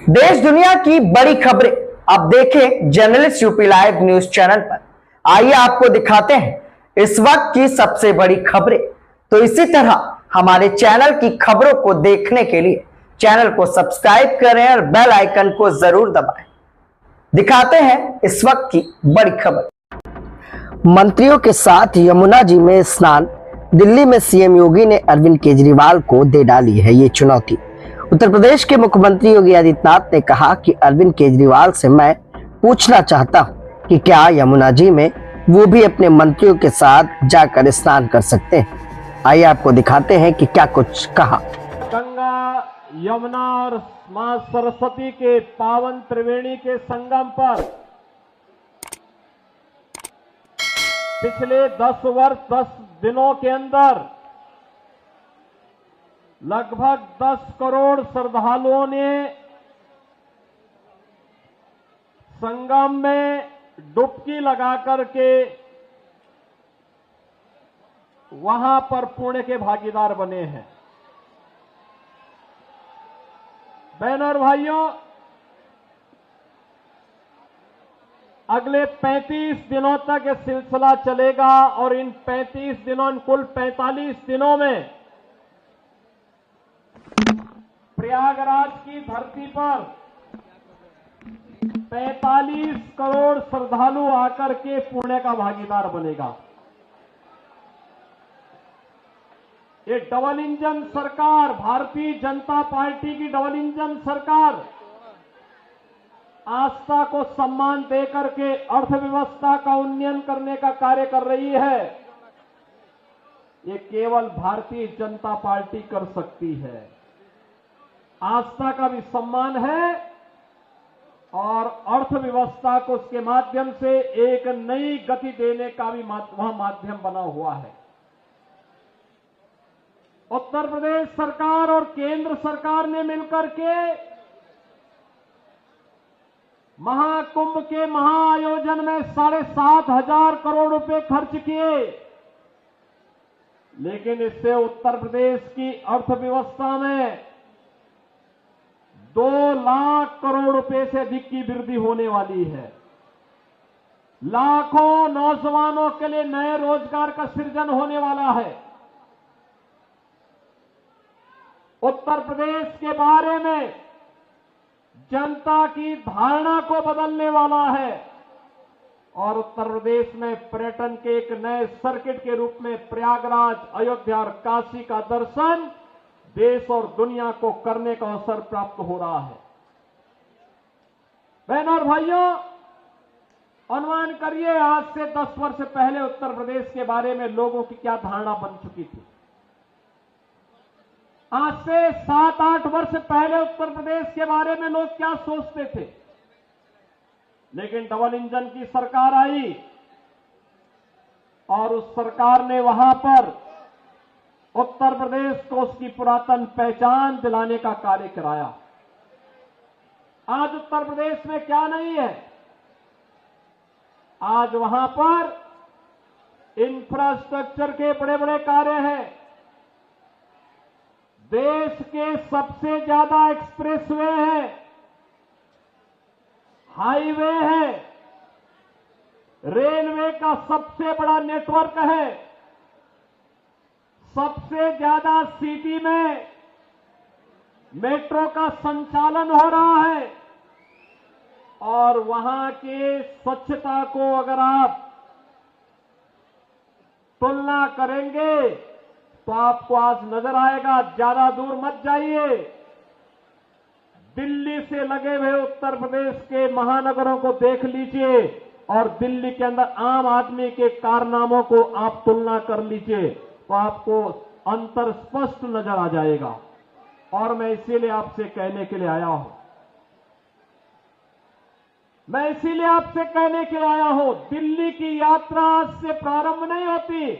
देश दुनिया की बड़ी खबरें आप देखें journalist UP live news channel पर। आइए आपको दिखाते हैं इस वक्त की सबसे बड़ी खबरें। तो इसी तरह हमारे चैनल की खबरों को देखने के लिए चैनल को सब्सक्राइब करें और बेल आइकन को जरूर दबाएं। दिखाते हैं इस वक्त की बड़ी खबर। मंत्रियों के साथ यमुना जी में स्नान। दिल्ली में सीएम योगी ने अरविंद केजरीवाल को दे डाली है ये चुनौती। उत्तर प्रदेश के मुख्यमंत्री योगी आदित्यनाथ ने कहा कि अरविंद केजरीवाल से मैं पूछना चाहता हूं कि क्या यमुना जी में वो भी अपने मंत्रियों के साथ जाकर स्नान कर सकते हैं। आइए आपको दिखाते हैं कि क्या कुछ कहा। गंगा, यमुना और मां सरस्वती के पावन त्रिवेणी के संगम पर पिछले 10 दिनों के अंदर लगभग 10 करोड़ श्रद्धालुओं ने संगम में डुबकी लगा करके वहां पर पुण्य के भागीदार बने हैं। बहनों और भाइयों, अगले 35 दिनों तक यह सिलसिला चलेगा और इन 35 दिनों, कुल 45 दिनों में प्रयागराज की धरती पर 45 करोड़ श्रद्धालु आकर के पुण्य का भागीदार बनेगा। ये डबल इंजन सरकार, भारतीय जनता पार्टी की डबल इंजन सरकार आस्था को सम्मान देकर के अर्थव्यवस्था का उन्नयन करने का कार्य कर रही है। ये केवल भारतीय जनता पार्टी कर सकती है। आस्था का भी सम्मान है और अर्थव्यवस्था को उसके माध्यम से एक नई गति देने का भी वहां माध्यम बना हुआ है। उत्तर प्रदेश सरकार और केंद्र सरकार ने मिलकर के महाकुंभ के महाआयोजन में 7,500 करोड़ रुपए खर्च किए, लेकिन इससे उत्तर प्रदेश की अर्थव्यवस्था में 2 लाख करोड़ रुपए से अधिक की वृद्धि होने वाली है। लाखों नौजवानों के लिए नए रोजगार का सृजन होने वाला है। उत्तर प्रदेश के बारे में जनता की धारणा को बदलने वाला है और उत्तर प्रदेश में पर्यटन के एक नए सर्किट के रूप में प्रयागराज, अयोध्या और काशी का दर्शन देश और दुनिया को करने का अवसर प्राप्त हो रहा है। बहनों और भाइयों, अनुमान करिए आज से 10 वर्ष पहले उत्तर प्रदेश के बारे में लोगों की क्या धारणा बन चुकी थी। आज से 7-8 वर्ष पहले उत्तर प्रदेश के बारे में लोग क्या सोचते थे। लेकिन डबल इंजन की सरकार आई और उस सरकार ने वहां पर उत्तर प्रदेश को उसकी पुरातन पहचान दिलाने का कार्य कराया। आज उत्तर प्रदेश में क्या नहीं है, आज वहां पर इंफ्रास्ट्रक्चर के बड़े बड़े कार्य हैं। देश के सबसे ज्यादा एक्सप्रेसवे है, हाईवे है, रेलवे का सबसे बड़ा नेटवर्क है, सबसे ज्यादा सिटी में मेट्रो का संचालन हो रहा है और वहां के स्वच्छता को अगर आप तुलना करेंगे तो आपको आज नजर आएगा। ज्यादा दूर मत जाइए, दिल्ली से लगे हुए उत्तर प्रदेश के महानगरों को देख लीजिए और दिल्ली के अंदर आम आदमी के कारनामों को आप तुलना कर लीजिए तो आपको अंतर स्पष्ट नजर आ जाएगा। और मैं इसीलिए आपसे कहने के लिए आया हूं, दिल्ली की यात्रा आज से प्रारंभ नहीं होती।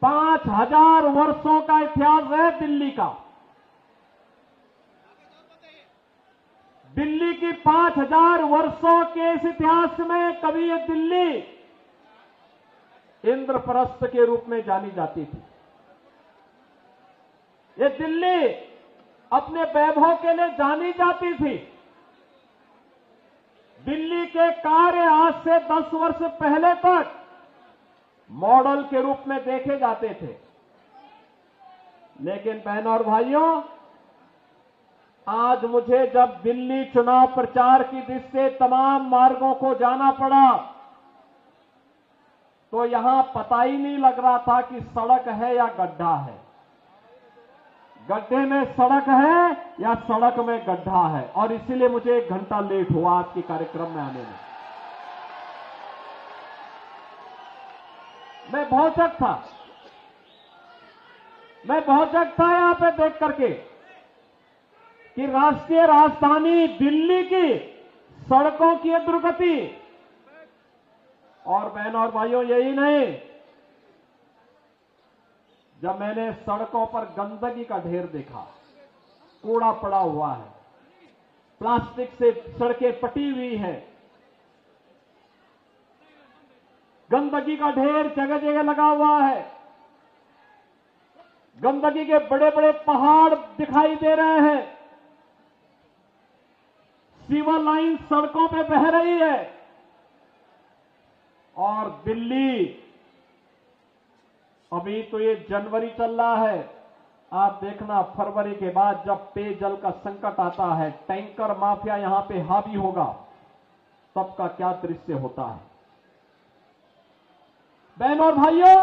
5,000 वर्षों का इतिहास है दिल्ली का। दिल्ली की 5,000 वर्षों के इस इतिहास में कभी ये दिल्ली इंद्रप्रस्थ के रूप में जानी जाती थी। ये दिल्ली अपने वैभव के लिए जानी जाती थी। दिल्ली के कार्य आज से 10 वर्ष पहले तक मॉडल के रूप में देखे जाते थे। लेकिन बहनों और भाइयों, आज मुझे जब दिल्ली चुनाव प्रचार की दृष्टि से तमाम मार्गों को जाना पड़ा, तो यहां पता ही नहीं लग रहा था कि सड़क है या गड्ढा है, गड्ढे में सड़क है या सड़क में गड्ढा है। और इसीलिए मुझे 1 घंटा लेट हुआ आज के कार्यक्रम में आने में। मैं भौचक था यहां पे देख करके कि राष्ट्रीय राजधानी दिल्ली की सड़कों की दुर्गति। और बहनों और भाइयों, यही नहीं, जब मैंने सड़कों पर गंदगी का ढेर देखा, कूड़ा पड़ा हुआ है, प्लास्टिक से सड़कें पटी हुई हैं, गंदगी का ढेर जगह जगह लगा हुआ है, गंदगी के बड़े बड़े पहाड़ दिखाई दे रहे हैं, सीवर लाइन सड़कों पे बह रही है। और दिल्ली, अभी तो ये जनवरी चल रहा है, आप देखना फरवरी के बाद जब पेयजल का संकट आता है, टैंकर माफिया यहां पे हावी होगा, तब का क्या दृश्य होता है। बहनों और भाइयों,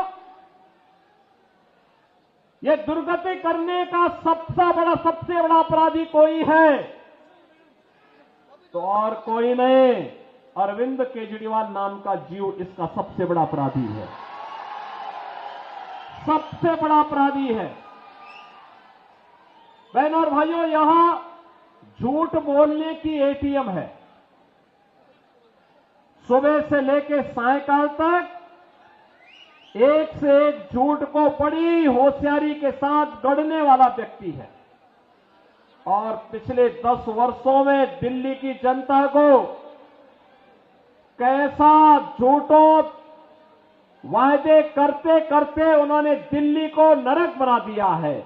ये दुर्गति करने का सबसे बड़ा अपराधी कोई है तो और कोई नहीं, अरविंद केजरीवाल नाम का जीव इसका सबसे बड़ा अपराधी है, सबसे बड़ा अपराधी है। बहनों और भाइयों, यहां झूठ बोलने की एटीएम है। सुबह से लेकर सायकाल तक एक से एक झूठ को बड़ी होशियारी के साथ गढ़ने वाला व्यक्ति है। और पिछले 10 वर्षों में दिल्ली की जनता को कैसा झूठों वायदे करते करते उन्होंने दिल्ली को नरक बना दिया है।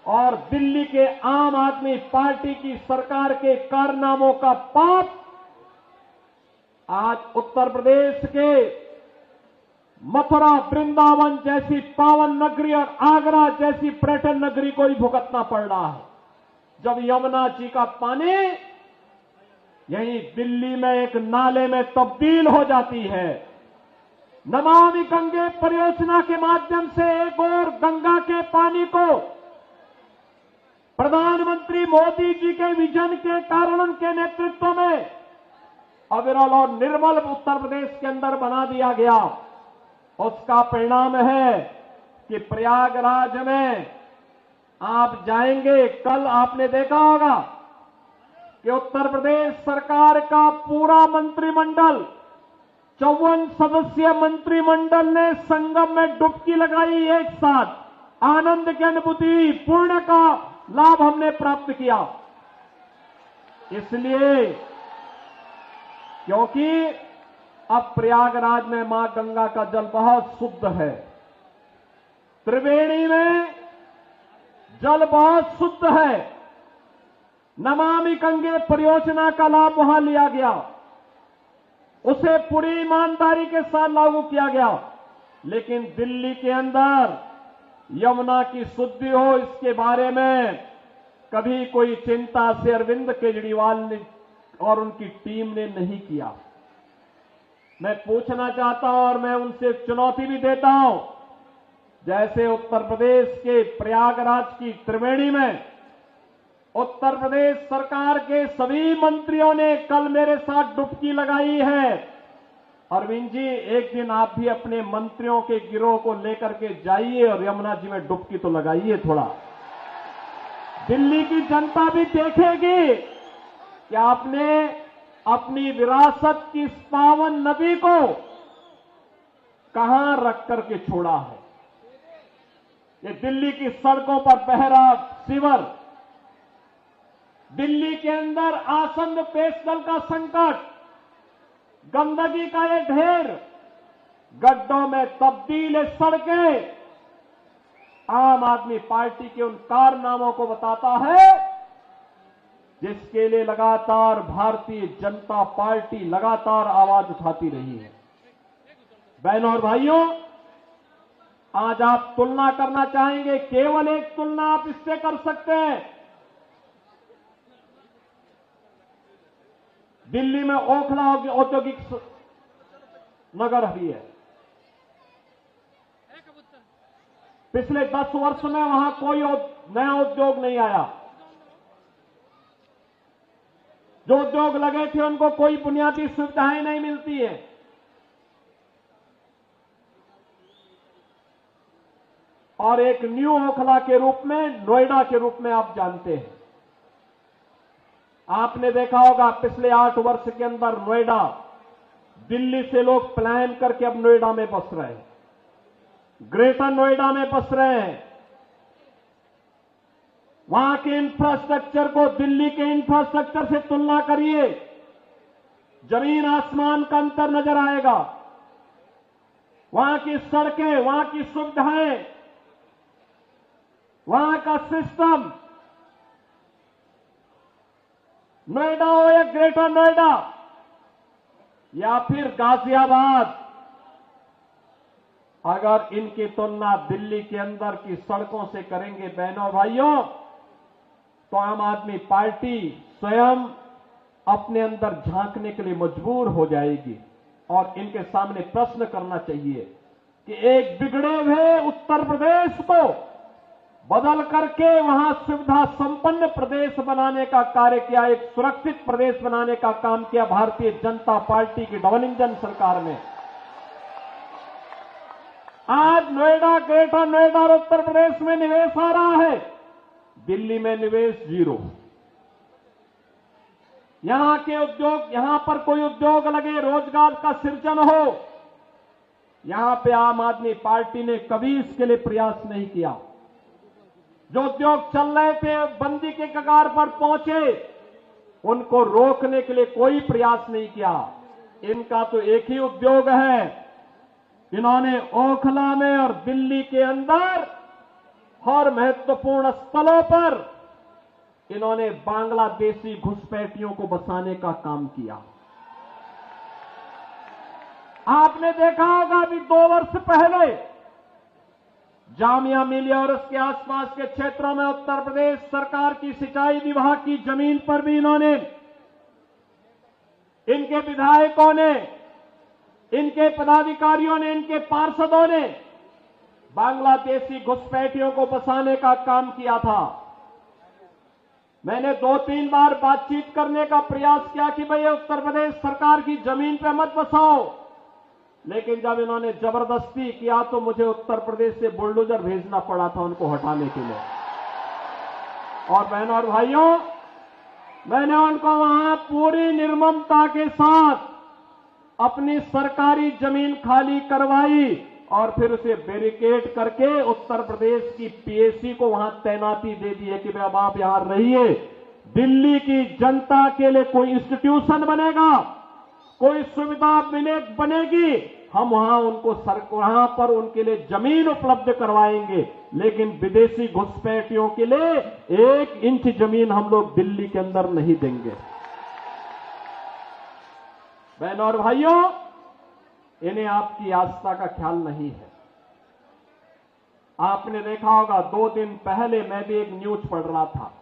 और दिल्ली के आम आदमी पार्टी की सरकार के कारनामों का पाप आज उत्तर प्रदेश के मथुरा, वृंदावन जैसी पावन नगरी और आगरा जैसी पर्यटन नगरी को ही भुगतना पड़ रहा है। जब यमुना जी का पानी यही दिल्ली में एक नाले में तब्दील हो जाती है, नमामि गंगे परियोजना के माध्यम से एक और गंगा के पानी को प्रधानमंत्री मोदी जी के विजन के कारण, उनके नेतृत्व में अविरल और निर्मल उत्तर प्रदेश के अंदर बना दिया गया। उसका परिणाम है कि प्रयागराज में आप जाएंगे, कल आपने देखा होगा कि उत्तर प्रदेश सरकार का पूरा मंत्रिमंडल, 54 सदस्यीय मंत्रिमंडल ने संगम में डुबकी लगाई। एक साथ आनंद की अनुभूति, पुण्य का लाभ हमने प्राप्त किया। इसलिए क्योंकि अब प्रयागराज में मां गंगा का जल बहुत शुद्ध है, त्रिवेणी में जल बहुत शुद्ध है। नमामि गंगे परियोजना का लाभ वहां लिया गया, उसे पूरी ईमानदारी के साथ लागू किया गया। लेकिन दिल्ली के अंदर यमुना की शुद्धि हो, इसके बारे में कभी कोई चिंता से अरविंद केजरीवाल ने और उनकी टीम ने नहीं किया। मैं पूछना चाहता हूं और मैं उनसे चुनौती भी देता हूं, जैसे उत्तर प्रदेश के प्रयागराज की त्रिवेणी में उत्तर प्रदेश सरकार के सभी मंत्रियों ने कल मेरे साथ डुबकी लगाई है। अरविंद जी, एक दिन आप भी अपने मंत्रियों के गिरोह को लेकर के जाइए और यमुना जी में डुबकी तो लगाइए थोड़ा। दिल्ली की जनता भी देखेगी कि आपने अपनी विरासत की इस पावन नदी को कहां रख करके छोड़ा है। ये दिल्ली की सड़कों पर बह रहा सीवर, दिल्ली के अंदर आसन्न पेयजल का संकट, गंदगी का ये ढेर, गड्ढों में तब्दील सड़कें आम आदमी पार्टी के उन कारनामों को बताता है जिसके लिए लगातार भारतीय जनता पार्टी लगातार आवाज उठाती रही है। बहनों और भाइयों, आज आप तुलना करना चाहेंगे, केवल एक तुलना आप इससे कर सकते हैं। दिल्ली में ओखला औद्योगिक नगर भी है। पिछले 10 वर्ष में वहां कोई नया उद्योग नहीं आया। जो उद्योग लगे थे उनको कोई बुनियादी सुविधाएं नहीं मिलती है। और एक न्यू ओखला के रूप में, नोएडा के रूप में आप जानते हैं। आपने देखा होगा पिछले 8 वर्ष के अंदर नोएडा, दिल्ली से लोग प्लान करके अब नोएडा में बस रहे हैं, ग्रेटर नोएडा में बस रहे हैं। वहां के इंफ्रास्ट्रक्चर को दिल्ली के इंफ्रास्ट्रक्चर से तुलना करिए, जमीन आसमान का अंतर नजर आएगा। वहां की सड़कें, वहां की सुविधाएं, वहां का सिस्टम, नोएडा हो या ग्रेटर नोएडा या फिर गाजियाबाद, अगर इनकी तुलना दिल्ली के अंदर की सड़कों से करेंगे बहनों भाइयों, तो आम आदमी पार्टी स्वयं अपने अंदर झांकने के लिए मजबूर हो जाएगी और इनके सामने प्रश्न करना चाहिए कि एक बिगड़े हुए उत्तर प्रदेश को बदल करके वहां सुविधा संपन्न प्रदेश बनाने का कार्य किया, एक सुरक्षित प्रदेश बनाने का काम किया भारतीय जनता पार्टी की डबल इंजन सरकार ने। आज नोएडा, ग्रेटर नोएडा और उत्तर प्रदेश में निवेश आ रहा है, दिल्ली में निवेश 0। यहां के उद्योग, यहां पर कोई उद्योग लगे, रोजगार का सृजन हो, यहां पे आम आदमी पार्टी ने कभी इसके लिए प्रयास नहीं किया। जो उद्योग चल रहे थे, बंदी के कगार पर पहुंचे, उनको रोकने के लिए कोई प्रयास नहीं किया। इनका तो एक ही उद्योग है, इन्होंने ओखला में और दिल्ली के अंदर हर महत्वपूर्ण स्थलों पर इन्होंने बांग्लादेशी घुसपैठियों को बसाने का काम किया। आपने देखा होगा अभी 2 वर्ष पहले जामिया मिलिया और उसके आसपास के क्षेत्रों में उत्तर प्रदेश सरकार की सिंचाई विभाग की जमीन पर भी इन्होंने, इनके विधायकों ने, इनके पदाधिकारियों ने, इनके पार्षदों ने बांग्लादेशी घुसपैठियों को बसाने का काम किया था। मैंने 2-3 बार बातचीत करने का प्रयास किया कि भाई उत्तर प्रदेश सरकार की जमीन पर मत बसाओ, लेकिन जब इन्होंने जबरदस्ती किया तो मुझे उत्तर प्रदेश से बुलडोजर भेजना पड़ा था उनको हटाने के लिए। और बहनों और भाइयों, मैंने उनको वहां पूरी निर्ममता के साथ अपनी सरकारी जमीन खाली करवाई और फिर उसे बैरिकेड करके उत्तर प्रदेश की पीएसी को वहां तैनाती दे दी है कि भाई अब आप यहां रहिए। दिल्ली की जनता के लिए कोई इंस्टीट्यूशन बनेगा, कोई सुविधा बनेगी, हम वहां उनको वहां पर उनके लिए जमीन उपलब्ध करवाएंगे, लेकिन विदेशी घुसपैठियों के लिए 1 इंच जमीन हम लोग दिल्ली के अंदर नहीं देंगे। बहनों और भाइयों, इन्हें आपकी आस्था का ख्याल नहीं है। आपने देखा होगा 2 दिन पहले मैं भी एक न्यूज पढ़ रहा था,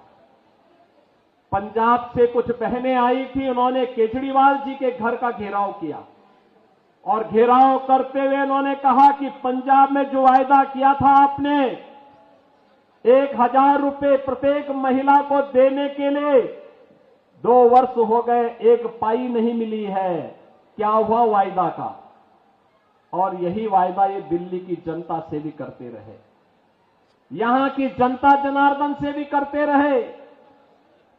पंजाब से कुछ बहनें आई थी, उन्होंने केजरीवाल जी के घर का घेराव किया और घेराव करते हुए उन्होंने कहा कि पंजाब में जो वायदा किया था आपने 1000 रुपए प्रत्येक महिला को देने के लिए, 2 वर्ष हो गए, 1 पाई नहीं मिली है। क्या हुआ वायदा का? और यही वायदा ये दिल्ली की जनता से भी करते रहे, यहां की जनता जनार्दन से भी करते रहे।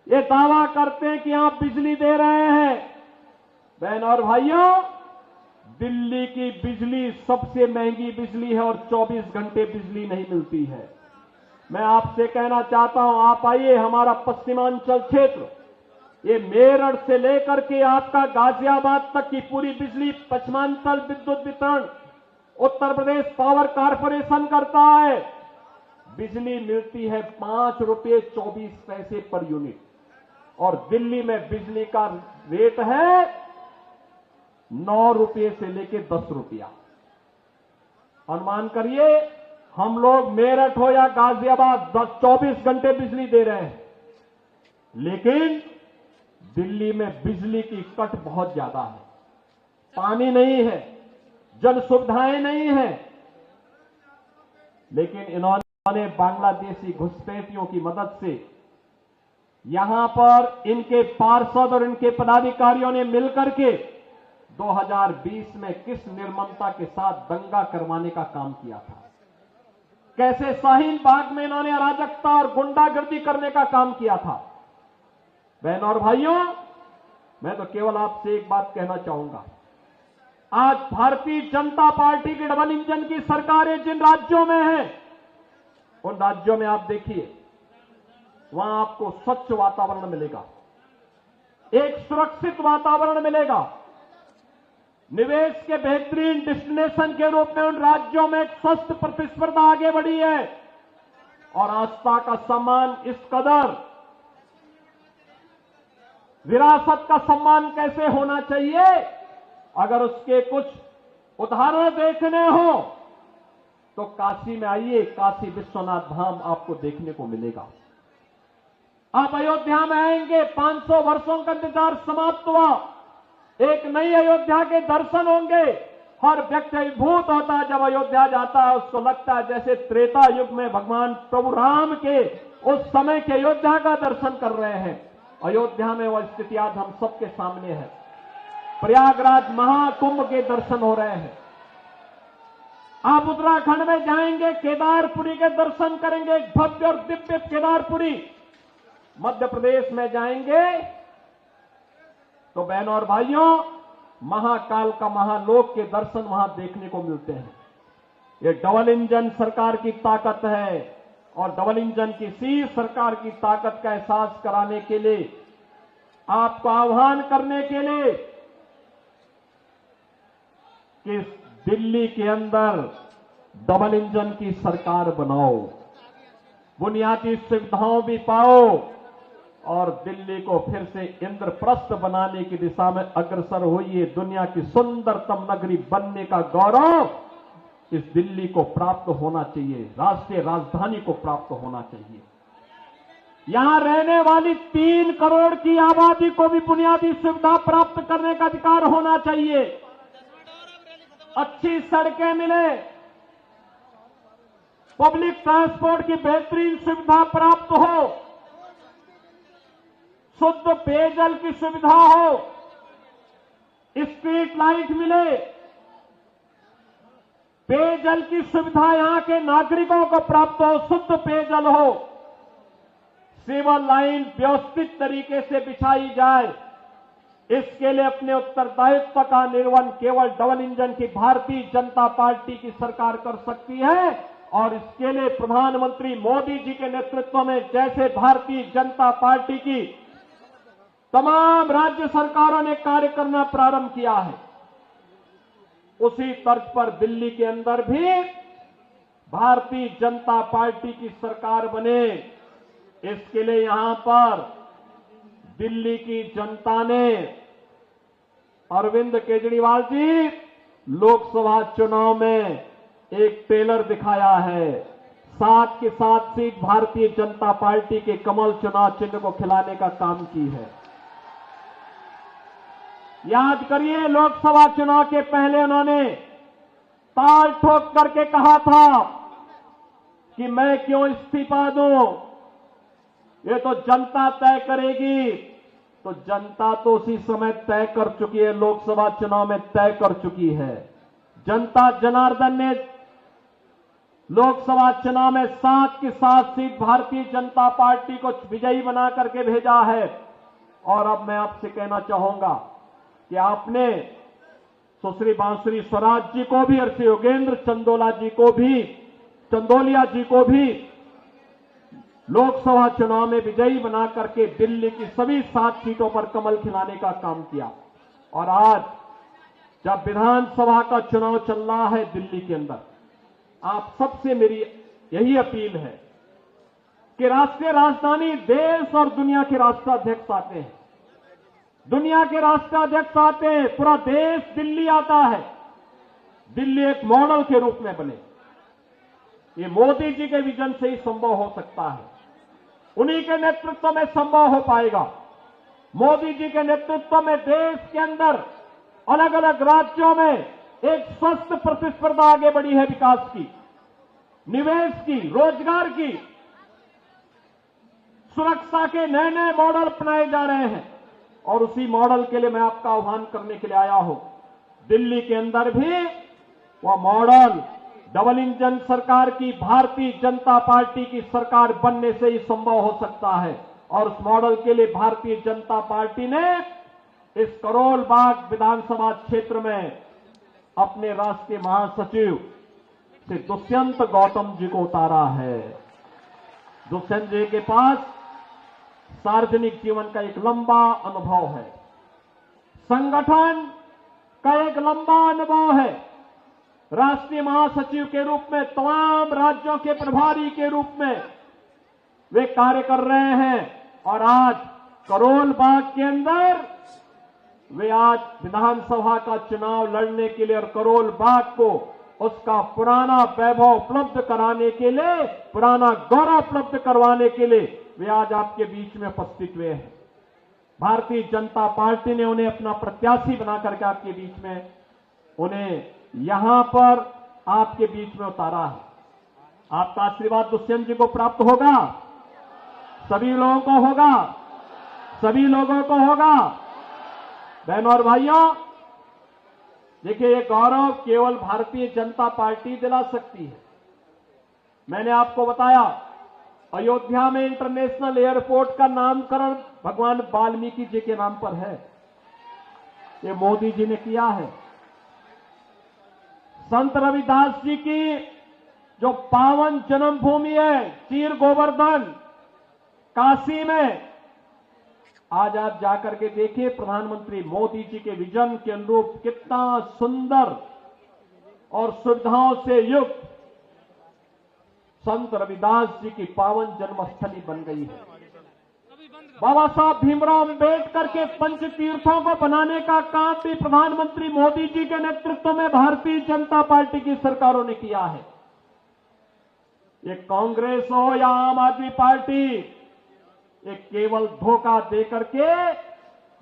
ये दावा करते हैं कि आप बिजली दे रहे हैं। बहनों और भाइयों, दिल्ली की बिजली सबसे महंगी बिजली है और 24 घंटे बिजली नहीं मिलती है। मैं आपसे कहना चाहता हूं, आप आइए, हमारा पश्चिमांचल क्षेत्र, ये मेरठ से लेकर के आपका गाजियाबाद तक की पूरी बिजली पश्चिमांचल विद्युत वितरण उत्तर प्रदेश पावर कारपोरेशन करता है। बिजली मिलती है 5 रुपये 24 पैसे पर यूनिट। और दिल्ली में बिजली का रेट है 9 रुपये से लेकर 10 रुपया। अनुमान करिए, हम लोग मेरठ हो या गाजियाबाद 24 घंटे बिजली दे रहे हैं, लेकिन दिल्ली में बिजली की कट बहुत ज्यादा है। पानी नहीं है, जल सुविधाएं नहीं है, लेकिन इन्होंने बांग्लादेशी घुसपैठियों की मदद से यहां पर इनके पार्षद और इनके पदाधिकारियों ने मिलकर के 2020 में किस निर्ममता के साथ दंगा करवाने का काम किया था, कैसे शाहीन बाग में इन्होंने अराजकता और गुंडागर्दी करने का काम किया था। बहनों और भाइयों, मैं तो केवल आपसे एक बात कहना चाहूंगा, आज भारतीय जनता पार्टी की डबल इंजन की सरकारें जिन राज्यों में हैं, उन राज्यों में आप देखिए, वहां आपको स्वच्छ वातावरण मिलेगा, एक सुरक्षित वातावरण मिलेगा, निवेश के बेहतरीन डेस्टिनेशन के रूप में उन राज्यों में एक स्वस्थ प्रतिस्पर्धा आगे बढ़ी है। और आस्था का सम्मान इस कदर, विरासत का सम्मान कैसे होना चाहिए, अगर उसके कुछ उदाहरण देखने हो तो काशी में आइए, काशी विश्वनाथ धाम आपको देखने को मिलेगा। आप अयोध्या में आएंगे, 500 वर्षों का इंतजार समाप्त हुआ, एक नई अयोध्या के दर्शन होंगे। हर व्यक्ति अभिभूत होता है जब अयोध्या जाता है, उसको लगता है जैसे त्रेता युग में भगवान प्रभु राम के उस समय के अयोध्या का दर्शन कर रहे हैं। अयोध्या में वह स्थिति आज हम सबके सामने है। प्रयागराज महाकुंभ के दर्शन हो रहे हैं। आप उत्तराखंड में जाएंगे, केदारपुरी के दर्शन करेंगे, भव्य और दिव्य केदारपुरी। मध्य प्रदेश में जाएंगे तो बहनों और भाइयों, महाकाल का महालोक के दर्शन वहां देखने को मिलते हैं। ये डबल इंजन सरकार की ताकत है, और डबल इंजन की इसी सरकार की ताकत का एहसास कराने के लिए, आपको आह्वान करने के लिए कि दिल्ली के अंदर डबल इंजन की सरकार बनाओ, बुनियादी सुविधाओं भी पाओ, और दिल्ली को फिर से इंद्रप्रस्थ बनाने की दिशा में अग्रसर होइए। दुनिया की सुंदरतम नगरी बनने का गौरव इस दिल्ली को प्राप्त होना चाहिए, राष्ट्रीय राजधानी को प्राप्त होना चाहिए। यहां रहने वाली 3 करोड़ की आबादी को भी बुनियादी सुविधा प्राप्त करने का अधिकार होना चाहिए। अच्छी सड़कें मिले, पब्लिक ट्रांसपोर्ट की बेहतरीन सुविधा प्राप्त हो, शुद्ध पेयजल की सुविधा हो, स्ट्रीट लाइट मिले, पेयजल की सुविधा यहां के नागरिकों को प्राप्त हो, शुद्ध पेयजल हो, सीवर लाइन व्यवस्थित तरीके से बिछाई जाए। इसके लिए अपने उत्तरदायित्व का निर्वहन केवल डबल इंजन की भारतीय जनता पार्टी की सरकार कर सकती है। और इसके लिए प्रधानमंत्री मोदी जी के नेतृत्व में जैसे भारतीय जनता पार्टी की तमाम राज्य सरकारों ने कार्य करना प्रारंभ किया है, उसी तर्ज पर दिल्ली के अंदर भी भारतीय जनता पार्टी की सरकार बने। इसके लिए यहां पर दिल्ली की जनता ने अरविंद केजरीवाल जी लोकसभा चुनाव में एक ट्रेलर दिखाया है, 7 की 7 सीट भारतीय जनता पार्टी के कमल चुनाव चिन्ह को खिलाने का काम की है। याद करिए, लोकसभा चुनाव के पहले उन्होंने ताल ठोक करके कहा था कि मैं क्यों इस्तीफा दूं, ये तो जनता तय करेगी। तो जनता तो उसी समय तय कर चुकी है, लोकसभा चुनाव में तय कर चुकी है। जनता जनार्दन ने लोकसभा चुनाव में 7 की 7 सीट भारतीय जनता पार्टी को विजयी बना करके भेजा है। और अब मैं आपसे कहना चाहूंगा कि आपने सुश्री बांसुरी स्वराज जी को भी और श्री योगेंद्र चंदोलिया जी को भी लोकसभा चुनाव में विजयी बना करके दिल्ली की सभी 7 सीटों पर कमल खिलाने का काम किया। और आज जब विधानसभा का चुनाव चल रहा है दिल्ली के अंदर, आप सबसे मेरी यही अपील है कि राष्ट्रीय राजधानी देश और दुनिया के राष्ट्राध्यक्ष आते हैं, दुनिया के राष्ट्राध्यक्ष आते हैं, पूरा देश दिल्ली आता है, दिल्ली एक मॉडल के रूप में बने। ये मोदी जी के विजन से ही संभव हो सकता है, उन्हीं के नेतृत्व में संभव हो पाएगा। मोदी जी के नेतृत्व में देश के अंदर अलग अलग राज्यों में एक स्वस्थ प्रतिस्पर्धा आगे बढ़ी है, विकास की, निवेश की, रोजगार की, सुरक्षा के नए नए मॉडल अपनाए जा रहे हैं। और उसी मॉडल के लिए मैं आपका आह्वान करने के लिए आया हूं। दिल्ली के अंदर भी वह मॉडल डबल इंजन सरकार की, भारतीय जनता पार्टी की सरकार बनने से ही संभव हो सकता है। और उस मॉडल के लिए भारतीय जनता पार्टी ने इस करोल बाग विधानसभा क्षेत्र में अपने राष्ट्रीय महासचिव श्री दुष्यंत गौतम जी को उतारा है। दुष्यंत जी के पास सार्वजनिक जीवन का एक लंबा अनुभव है, संगठन का एक लंबा अनुभव है। राष्ट्रीय महासचिव के रूप में, तमाम राज्यों के प्रभारी के रूप में वे कार्य कर रहे हैं। और आज करोल बाग के अंदर वे आज विधानसभा का चुनाव लड़ने के लिए और करोल बाग को उसका पुराना वैभव उपलब्ध कराने के लिए, पुराना गौरव उपलब्ध करवाने के लिए वे आज आपके बीच में उपस्थित हुए हैं। भारतीय जनता पार्टी ने उन्हें अपना प्रत्याशी बना करके आपके बीच में, उन्हें यहां पर आपके बीच में उतारा है। आपका आशीर्वाद दुष्यंत जी को प्राप्त होगा, सभी लोगों को होगा, सभी लोगों को होगा। बहनों और भाइयों, देखिए, ये गौरव केवल भारतीय जनता पार्टी दिला सकती है। मैंने आपको बताया, अयोध्या में इंटरनेशनल एयरपोर्ट का नामकरण भगवान वाल्मीकि जी के नाम पर है, ये मोदी जी ने किया है। संत रविदास जी की जो पावन जन्मभूमि है, चीर गोवर्धन काशी में, आज आप जाकर के देखिए, प्रधानमंत्री मोदी जी के विजन के अनुरूप कितना सुंदर और सुविधाओं से युक्त संत रविदास जी की पावन जन्मस्थली बन गई है। बाबा साहब भीमराव अंबेडकर के पंच तीर्थों को बनाने का काम भी प्रधानमंत्री मोदी जी के नेतृत्व में भारतीय जनता पार्टी की सरकारों ने किया है। ये कांग्रेस हो या आम आदमी पार्टी, ये केवल धोखा देकर के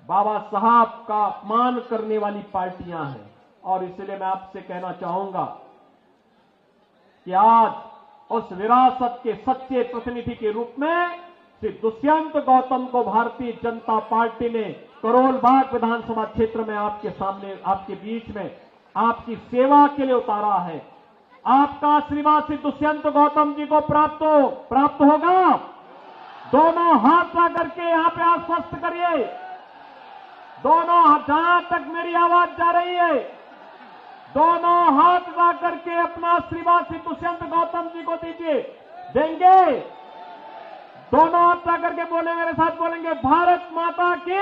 बाबा साहब का अपमान करने वाली पार्टियां हैं। और इसलिए मैं आपसे कहना चाहूंगा कि आज उस विरासत के सच्चे प्रतिनिधि के रूप में श्री दुष्यंत गौतम को भारतीय जनता पार्टी ने करोल बाग विधानसभा क्षेत्र में आपके सामने, आपके बीच में आपकी सेवा के लिए उतारा है। आपका आशीर्वाद श्री दुष्यंत गौतम जी को प्राप्त होगा। दोनों हाथ ला करके यहां पे आश्वस्त करिए, दोनों हाथ, जहां तक मेरी आवाज जा रही है, दोनों हाथ ला करके अपना आशीर्वाद श्री दुष्यंत गौतम जी को दीजिए। देंगे? दोनों हाथ ला करके बोले, मेरे साथ बोलेंगे, भारत माता की,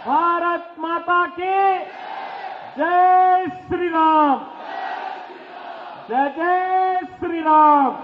भारत माता की जय श्री राम, जय जय श्री राम।